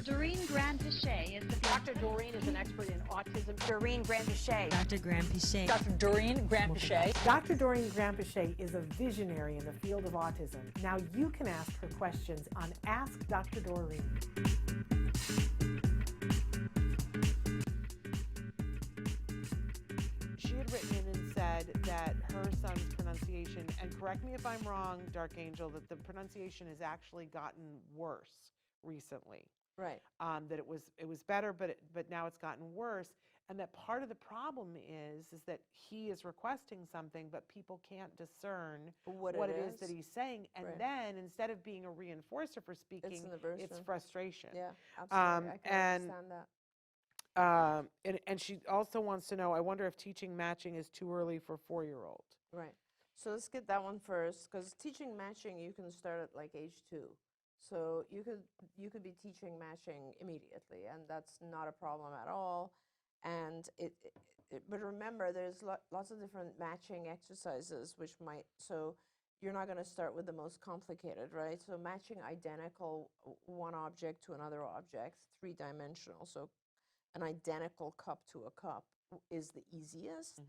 Doreen Granpeesheh is the Dr. Doreen is an expert in autism. Doreen Granpeesheh. Dr. Granpeesheh. Dr. Doreen Granpeesheh. Dr. Doreen Granpeesheh is a visionary in the field of autism. Now you can ask her questions on Ask Dr. Doreen. She had written in and said that her son's pronunciation, and correct me if I'm wrong, Dark Angel, that the pronunciation has actually gotten worse recently. Right. That it was better, but now it's gotten worse, and that part of the problem is that he is requesting something, but people can't discern what it is that he's saying, and then instead of being a reinforcer for speaking, it's frustration. Yeah, absolutely. I can understand that. And she also wants to know, I wonder if teaching matching is too early for 4-year-old. Right. So let's get that one first, because teaching matching you can start at like age 2. So you could be teaching matching immediately, and that's not a problem at all. And but remember, there's lots of different matching exercises, which might, so you're not going to start with the most complicated, right? So matching identical one object to another object, 3-dimensional. So an identical cup to a cup is the easiest.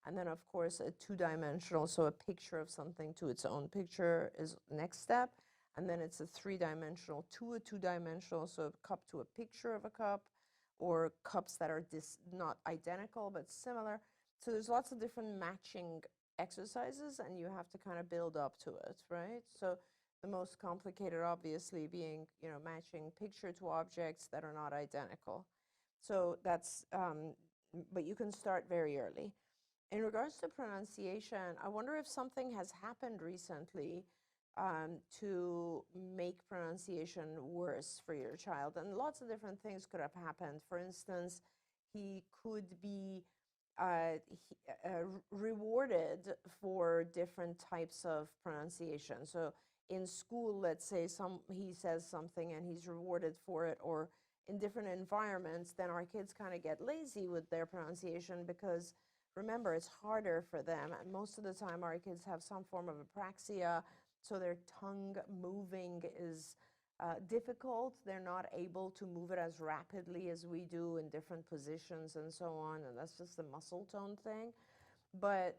And then, of course, a 2-dimensional, so a picture of something to its own picture is next step. And then it's a 3-dimensional to a 2-dimensional, so a cup to a picture of a cup, or cups that are not identical but similar. So there's lots of different matching exercises, and you have to kind of build up to it, right? So the most complicated, obviously, being, matching picture to objects that are not identical. So that's, but you can start very early. In regards to pronunciation, I wonder if something has happened recently to make pronunciation worse for your child. And lots of different things could have happened. For instance, he could be rewarded for different types of pronunciation. So in school, let's say he says something and he's rewarded for it, or in different environments, then our kids kind of get lazy with their pronunciation, because remember, it's harder for them. And most of the time, our kids have some form of apraxia, so their tongue moving is difficult. They're not able to move it as rapidly as we do in different positions and so on, and that's just a muscle tone thing. But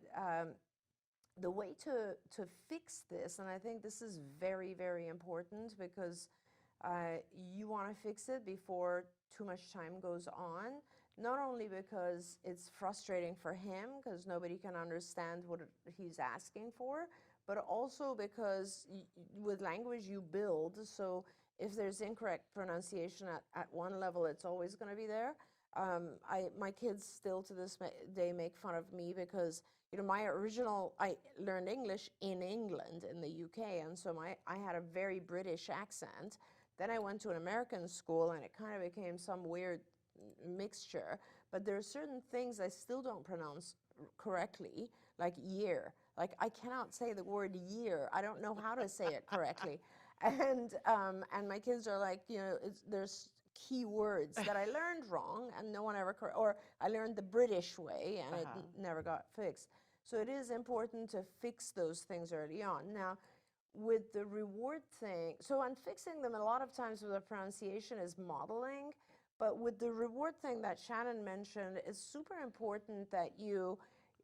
the way to fix this, and I think this is very, very important, because you want to fix it before too much time goes on, not only because it's frustrating for him, because nobody can understand what he's asking for, but also because with language you build, so if there's incorrect pronunciation at one level, it's always going to be there. My kids still to this day make fun of me because, I learned English in England, in the UK, and so I had a very British accent. Then I went to an American school, and it kind of became some weird mixture. But there are certain things I still don't pronounce correctly, like year. Like, I cannot say the word year. I don't know how to say it correctly. And my kids are like, there's key words that I learned wrong, and no one ever, or I learned the British way, and it never got fixed. So it is important to fix those things early on. Now, with the reward thing, so on fixing them, a lot of times with the pronunciation is modeling, but with the reward thing that Shannon mentioned, it's super important that you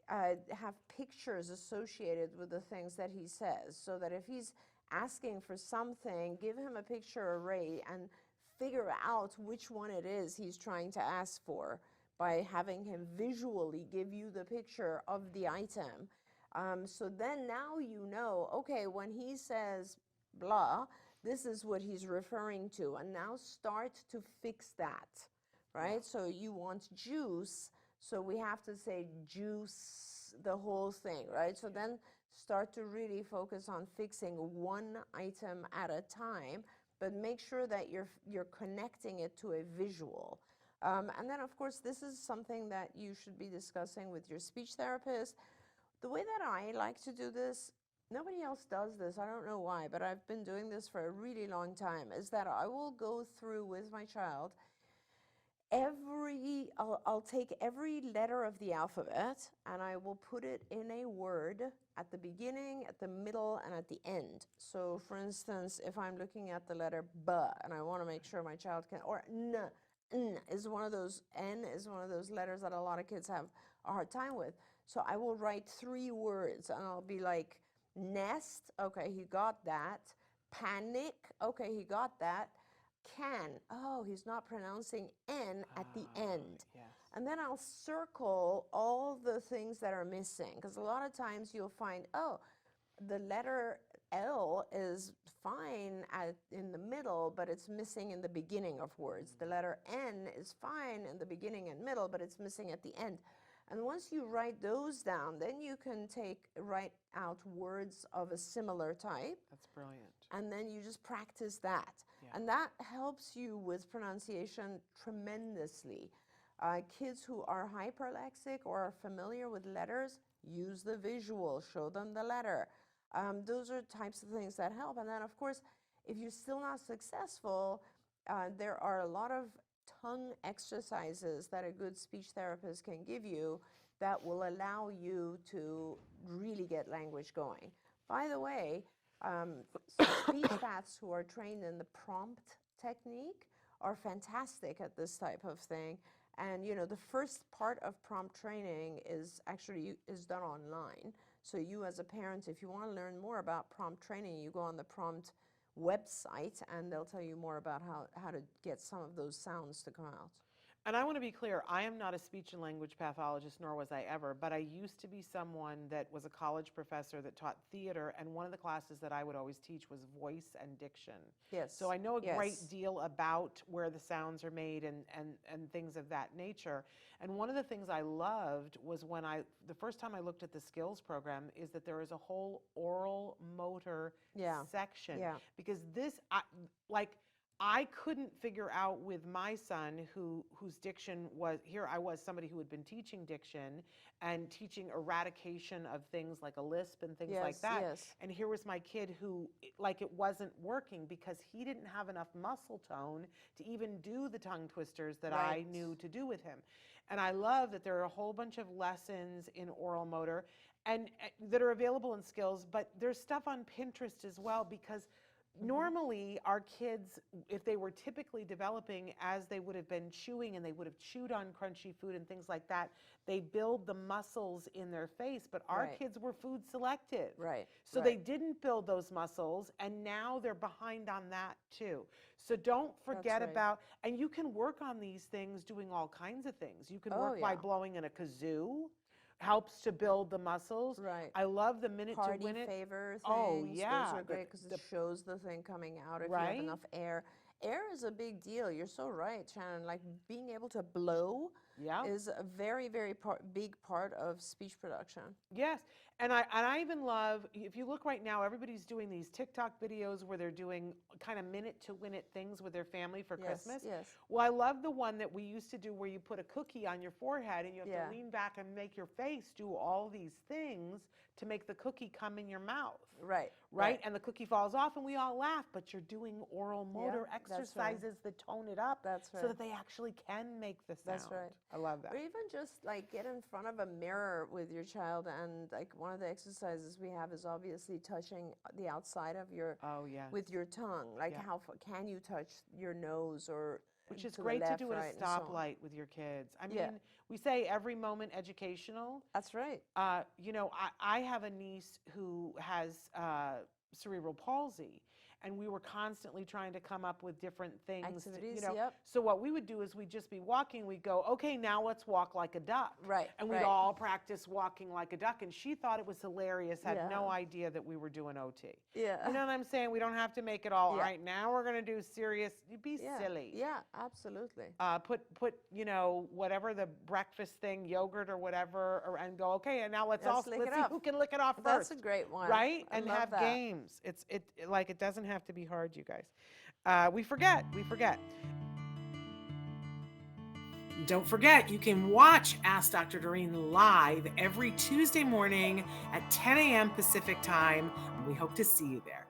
have pictures associated with the things that he says, so that if he's asking for something, give him a picture array and figure out which one it is he's trying to ask for by having him visually give you the picture of the item. So then now you know, okay, when he says blah, this is what he's referring to, and now start to fix that, right? Yeah. So you want juice, so we have to say juice, the whole thing, right? So then start to really focus on fixing one item at a time, but make sure that you're connecting it to a visual. And then, of course, this is something that you should be discussing with your speech therapist. The way that I like to do this, nobody else does this, I don't know why, but I've been doing this for a really long time, is that I will go through with my child I'll take every letter of the alphabet and I will put it in a word at the beginning, at the middle, and at the end. So for instance, if I'm looking at the letter B and I want to make sure my child can, or N is one of those, N is one of those letters that a lot of kids have a hard time with. So I will write 3 words and I'll be like, nest, okay, he got that. Panic, okay, he got that. Can, oh, he's not pronouncing N at the end. Yes. And then I'll circle all the things that are missing, because a lot of times you'll find, oh, the letter L is fine in the middle, but it's missing in the beginning of words. The letter N is fine in the beginning and middle, but it's missing at the end. And once you write those down, then you can write out words of a similar type. That's brilliant. And then you just practice that. Yeah. And that helps you with pronunciation tremendously. Kids who are hyperlexic or are familiar with letters, use the visual, show them the letter. Those are types of things that help. And then, of course, if you're still not successful, there are a lot of tongue exercises that a good speech therapist can give you that will allow you to really get language going. By the way, speech paths who are trained in the prompt technique are fantastic at this type of thing. And you know, the first part of prompt training is done online. So you as a parent, if you want to learn more about prompt training, you go on the prompt website and they'll tell you more about how to get some of those sounds to come out. And I want to be clear, I am not a speech and language pathologist, nor was I ever, but I used to be someone that was a college professor that taught theater, and one of the classes that I would always teach was voice and diction. Yes. So I know a Yes. great deal about where the sounds are made and things of that nature. And one of the things I loved was when the first time I looked at the skills program is that there is a whole oral motor section. Yeah. Because I couldn't figure out with my son whose diction was, here I was somebody who had been teaching diction and teaching eradication of things like a lisp and things like that. Yes. And here was my kid who, like, it wasn't working because he didn't have enough muscle tone to even do the tongue twisters that I knew to do with him. And I love that there are a whole bunch of lessons in oral motor and that are available in skills, but there's stuff on Pinterest as well, because normally our kids, if they were typically developing as they would have been chewing and they would have chewed on crunchy food and things like that, they build the muscles in their face, but our kids were food selective. Right. So they didn't build those muscles, and now they're behind on that too. So don't forget about, and you can work on these things doing all kinds of things. You can work by blowing in a kazoo. Helps to build the muscles. Right. I love the minute Party to win it. favor things. Oh, yeah. Those are great because it shows the thing coming out if you have enough air. Air is a big deal. You're so right, Shannon. Like being able to blow is a very, very big part of speech production. Yes. And I even love, if you look right now, everybody's doing these TikTok videos where they're doing kind of minute to win it things with their family for Christmas. Yes. Well, I love the one that we used to do where you put a cookie on your forehead and you have to lean back and make your face do all these things to make the cookie come in your mouth. Right? And the cookie falls off and we all laugh, but you're doing oral motor exercises that tone it up so that they actually can make the sound. That's right. I love that. Or even just like get in front of a mirror with your child, and like one of the exercises we have is obviously touching the outside of your with your tongue. Like how can you touch your nose or which is to great the left, to do at right, a stoplight with your kids. I mean, we say every moment educational. That's right. You know, I have a niece who has cerebral palsy, and we were constantly trying to come up with different things. Activities, So what we would do is we'd just be walking, we'd go, okay, now let's walk like a duck. Right. And we'd all practice walking like a duck, and she thought it was hilarious, had no idea that we were doing OT. Yeah. You know what I'm saying? We don't have to make it all right, now we're gonna do serious, be silly. Yeah, absolutely. Put you know, whatever the breakfast thing, yogurt or whatever, and go, okay, and now let's see who can lick it off first. That's a great one. Right? I And love have that. games. It doesn't have to be hard, you guys. We forget. Don't forget, you can watch Ask Dr. Doreen live every Tuesday morning at 10 a.m. Pacific time. We hope to see you there.